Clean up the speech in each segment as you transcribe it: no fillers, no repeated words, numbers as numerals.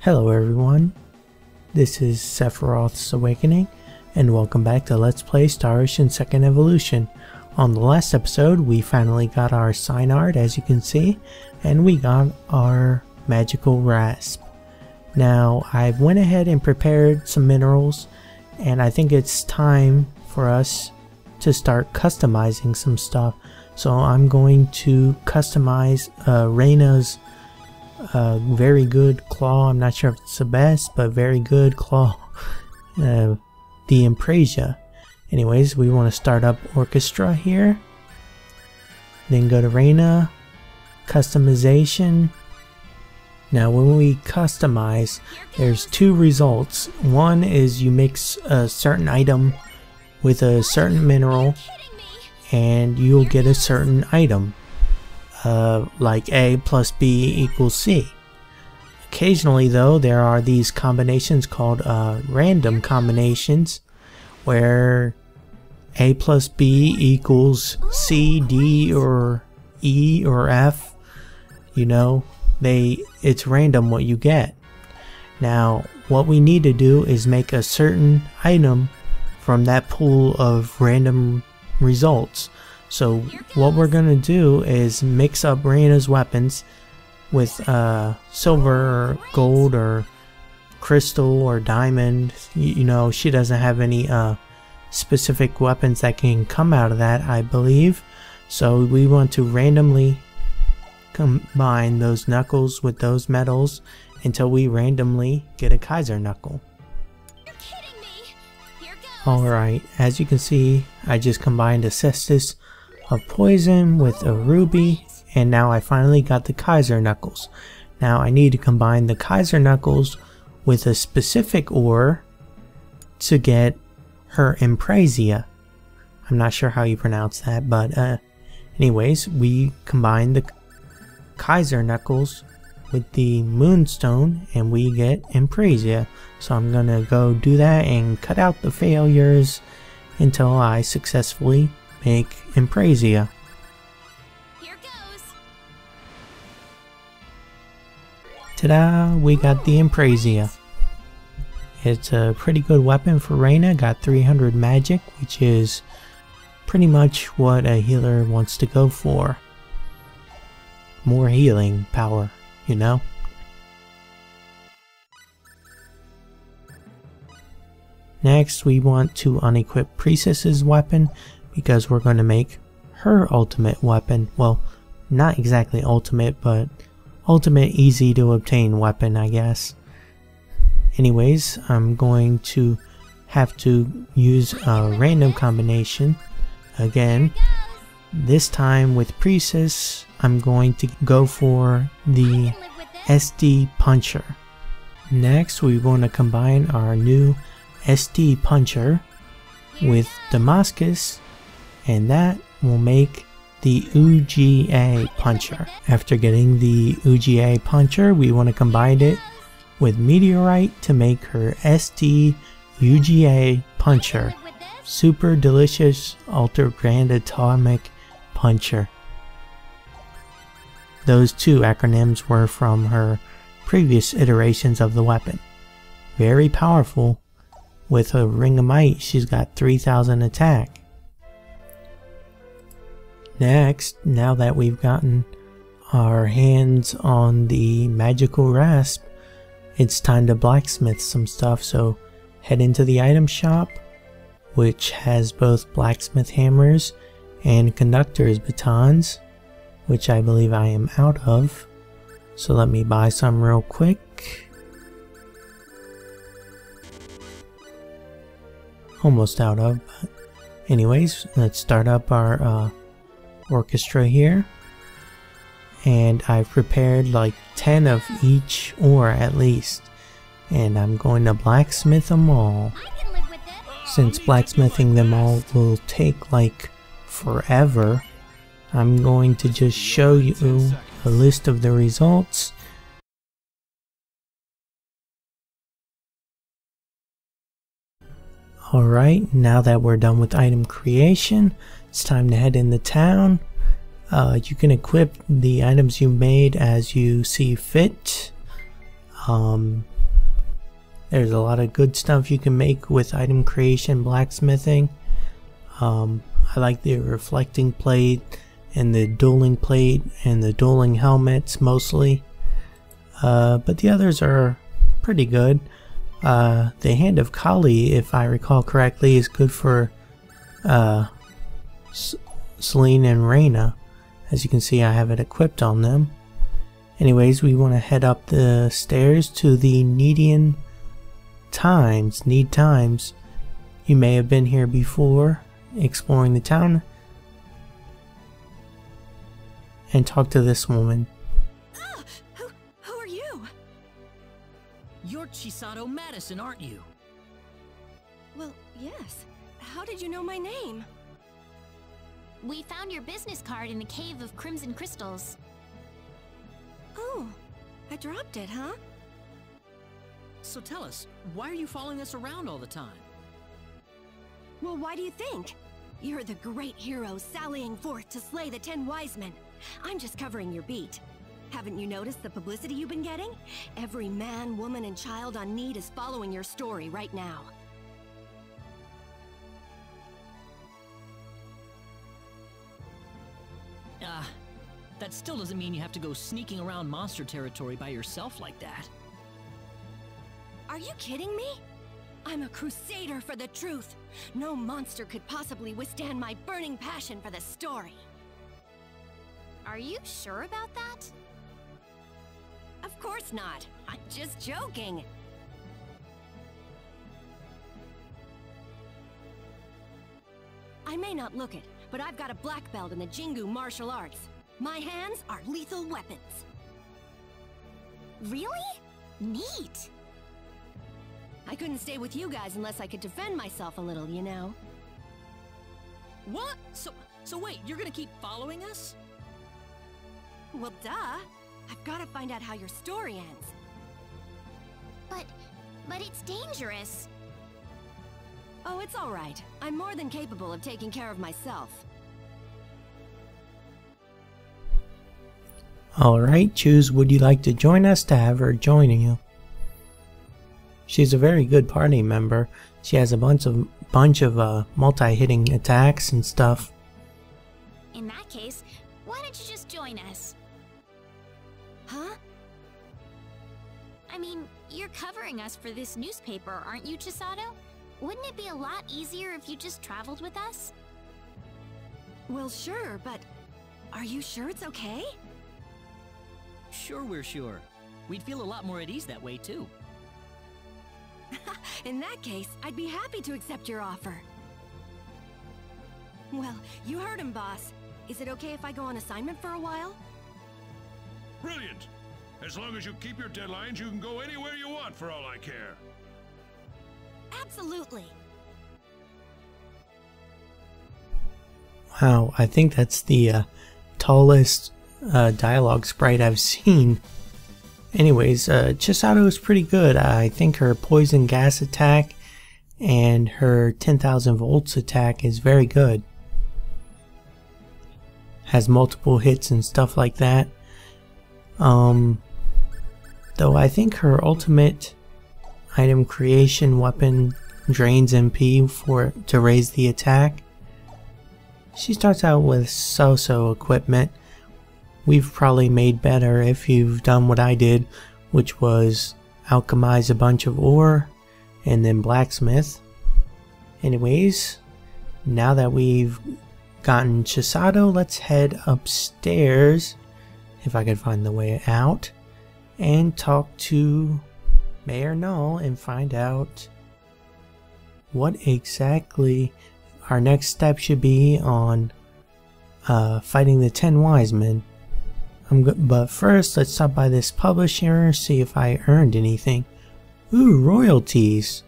Hello everyone, this is Sephiroth's Awakening, and welcome back to Let's Play Star Ocean Second Evolution. On the last episode, we finally got our sign art, as you can see, and we got our magical rasp. Now, I went ahead and prepared some minerals, and I think it's time for us to start customizing some stuff. So I'm going to customize Reyna's very good claw. I'm not sure if it's the best, but very good claw. The Emprasia. Anyways, we want to start up Orchestra here. Then go to Reyna, customization. Now when we customize, there's two results. One is you mix a certain item with a certain mineral and you'll get a certain item. Like A plus B equals C. Occasionally though, there are these combinations called random combinations where A plus B equals C, D, or E, or F. You know, it's random what you get. Now, what we need to do is make a certain item from that pool of random results. So what we're going to do is mix up Reyna's weapons with silver or gold or crystal or diamond. You know, she doesn't have any specific weapons that can come out of that, I believe. So we want to randomly combine those knuckles with those metals until we randomly get a Kaiser knuckle. Alright, as you can see, I just combined a cestus of poison with a ruby, and now I finally got the Kaiser knuckles. Now I need to combine the Kaiser knuckles with a specific ore to get her Emprasia. I'm not sure how you pronounce that, but anyways, we combine the Kaiser knuckles with the moonstone and we get Emprasia. So I'm gonna go do that and cut out the failures until I successfully make Emprasia. Here goes. Ta-da! We got the Emprasia. It's a pretty good weapon for Reyna. Got 300 magic, which is pretty much what a healer wants to go for. More healing power, you know? Next, we want to unequip Priestess's weapon because we're going to make her ultimate weapon. Well, not exactly ultimate, but ultimate easy to obtain weapon, I guess. Anyways, I'm going to have to use a random combination. Again, this time with Priestess, I'm going to go for the SD Puncher. Next, we want to combine our new SD Puncher with Damascus, and that will make the UGA Puncher. After getting the UGA Puncher, we want to combine it with Meteorite to make her SD UGA Puncher. Super Delicious Ultra Grand Atomic Puncher. Those two acronyms were from her previous iterations of the weapon. Very powerful. With a Ring of Might, she's got 3000 attack. Next, now that we've gotten our hands on the magical rasp, it's time to blacksmith some stuff. So head into the item shop, which has both blacksmith hammers and conductor's batons, which I believe I am out of. So let me buy some real quick. Almost out of, but anyways, let's start up our orchestra here. And I've prepared like 10 of each ore at least, and I'm going to blacksmith them all. Since blacksmithing them all will take like forever, I'm going to just show you a list of the results. Alright, now that we're done with item creation, it's time to head into town. You can equip the items you made as you see fit. There's a lot of good stuff you can make with item creation, blacksmithing. I like the reflecting plate and the dueling plate and the dueling helmets mostly. But the others are pretty good. The Hand of Kali, if I recall correctly, is good for Selene and Reyna. As you can see, I have it equipped on them. Anyways, we want to head up the stairs to the Need Times. You may have been here before, exploring the town, and talk to this woman. Who are you? You're Chisato Madison, aren't you? Well, yes. How did you know my name? We found your business card in the Cave of Crimson Crystals. Oh, I dropped it, huh? So tell us, why are you following us around all the time? Well, why do you think? You're the great hero sallying forth to slay the 10 wise men. I'm just covering your beat. Haven't you noticed the publicity you've been getting? Every man, woman, and child on Need is following your story right now. That still doesn't mean you have to go sneaking around monster territory by yourself like that. Are you kidding me? I'm a crusader for the truth. No monster could possibly withstand my burning passion for the story. Are you sure about that? Of course not. I'm just joking. I may not look it, but I've got a black belt in the Jingu martial arts. My hands are lethal weapons. Really? Neat. I couldn't stay with you guys unless I could defend myself a little, you know. What? So wait, you're gonna keep following us? Well, duh. I've got to find out how your story ends. But it's dangerous. Oh, it's all right. I'm more than capable of taking care of myself. Alright, choose would you like to join us to have her joining you. She's a very good party member. She has a bunch of multi-hitting attacks and stuff. In that case, why don't you just join us? Huh? I mean, you're covering us for this newspaper, aren't you, Chisato? Wouldn't it be a lot easier if you just traveled with us? Well, sure, but are you sure it's okay? Sure, we're sure. We'd feel a lot more at ease that way, too. In that case, I'd be happy to accept your offer. Well, you heard him, boss. Is it okay if I go on assignment for a while? Brilliant! As long as you keep your deadlines, you can go anywhere you want for all I care. Absolutely. Wow, I think that's the tallest dialogue sprite I've seen. Anyways, Chisato is pretty good. I think her poison gas attack and her 10,000 volts attack is very good. Has multiple hits and stuff like that. Though I think her ultimate item creation weapon drains MP to raise the attack. She starts out with so-so equipment. We've probably made better if you've done what I did, which was alchemize a bunch of ore and then blacksmith. Anyways, now that we've gotten Chisato, let's head upstairs, if I can find the way out, and talk to Mayor Null and find out what exactly our next step should be on fighting the 10 wise men. But first, let's stop by this publisher, see if I earned anything. Ooh, royalties.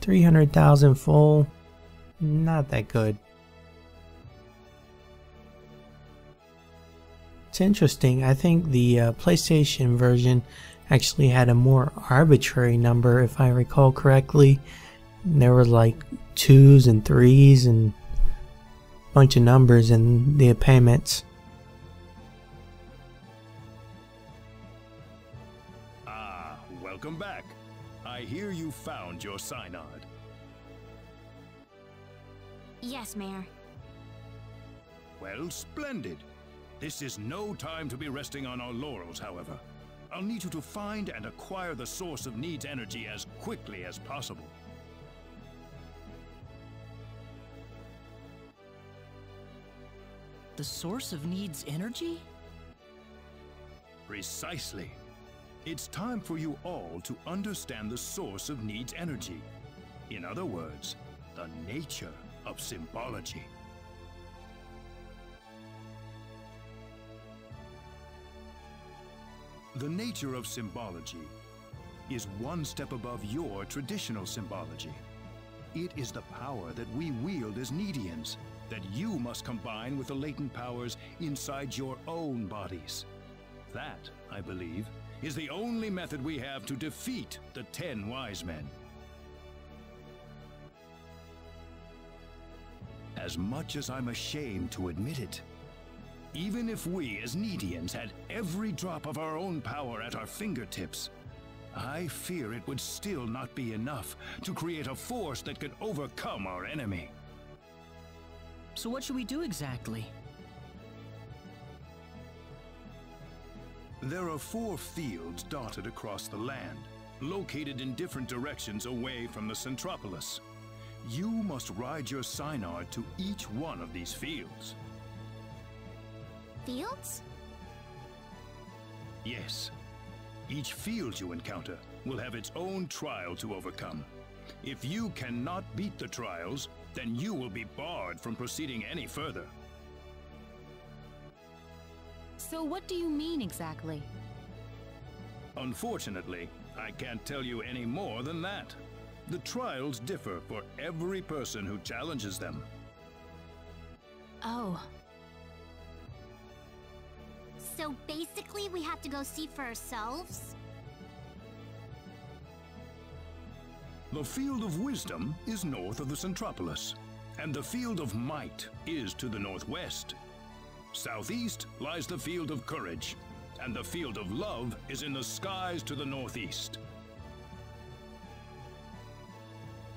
300,000 full. Not that good. It's interesting. I think the PlayStation version actually had a more arbitrary number, if I recall correctly. There were like 2s and 3s and a bunch of numbers in the payments. Welcome back. I hear you found your Synard. Yes, Mayor. Well, splendid. This is no time to be resting on our laurels, however. I'll need you to find and acquire the source of Need's energy as quickly as possible. The source of Need's energy? Precisely. It's time for you all to understand the source of Need's energy. In other words, the nature of symbology. The nature of symbology is one step above your traditional symbology. It is the power that we wield as Needians, that you must combine with the latent powers inside your own bodies. That, I believe, is the only method we have to defeat the 10 Wise Men. As much as I'm ashamed to admit it, even if we as Needians had every drop of our own power at our fingertips, I fear it would still not be enough to create a force that could overcome our enemy. So what should we do exactly? There are 4 fields dotted across the land, located in different directions away from the Centropolis. You must ride your Synard to each one of these fields. Fields? Yes. Each field you encounter will have its own trial to overcome. If you cannot beat the trials, then you will be barred from proceeding any further. So what do you mean exactly? Unfortunately, I can't tell you any more than that. The trials differ for every person who challenges them. Oh. So basically we have to go see for ourselves? The Field of Wisdom is north of the Centropolis, and the Field of Might is to the northwest. Southeast lies the Field of Courage, and the Field of Love is in the skies to the northeast.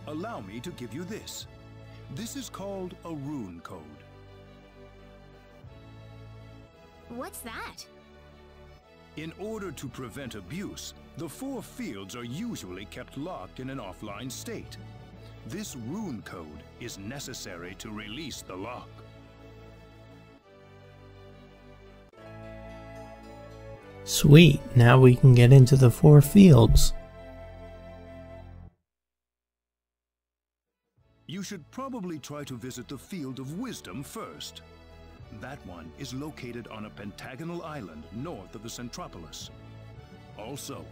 Allow me to give you this. This is called a rune code. What's that? In order to prevent abuse, the 4 fields are usually kept locked in an offline state. This rune code is necessary to release the lock. Sweet, now we can get into the 4 fields. You should probably try to visit the Field of Wisdom first. That one is located on a pentagonal island north of the Centropolis. Also,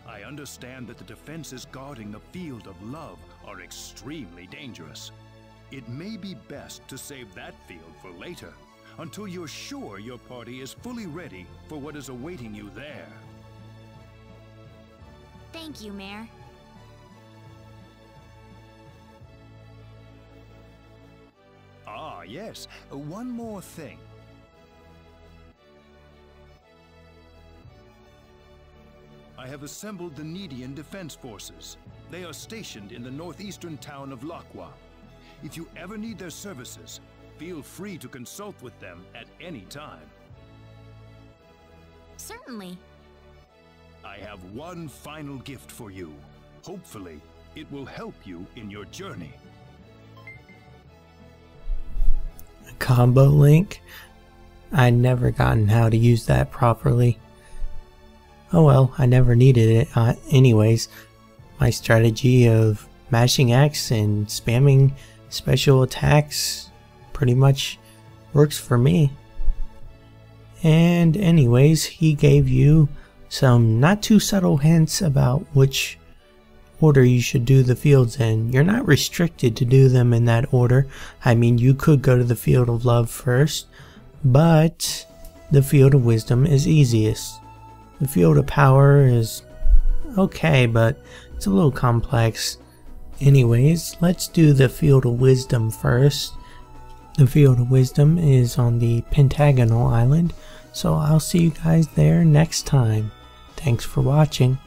I understand that the defenses guarding the Field of Love are extremely dangerous. It may be best to save that field for later, until you're sure your party is fully ready for what is awaiting you there. Thank you, Mayor. Ah, yes. One more thing. I have assembled the Needian Defense Forces. They are stationed in the northeastern town of Laqua. If you ever need their services, feel free to consult with them at any time. Certainly. I have one final gift for you. Hopefully, it will help you in your journey. A combo link? I'd never gotten how to use that properly. Oh well, I never needed it anyways. My strategy of mashing X and spamming special attacks pretty much works for me. And anyways, he gave you some not too subtle hints about which order you should do the fields in. You're not restricted to do them in that order. I mean, you could go to the Field of Love first, but the Field of Wisdom is easiest. The Field of Power is okay, but it's a little complex. Anyways, let's do the Field of Wisdom first. The Field of Wisdom is on the Pentagonal Island, so I'll see you guys there next time. Thanks for watching.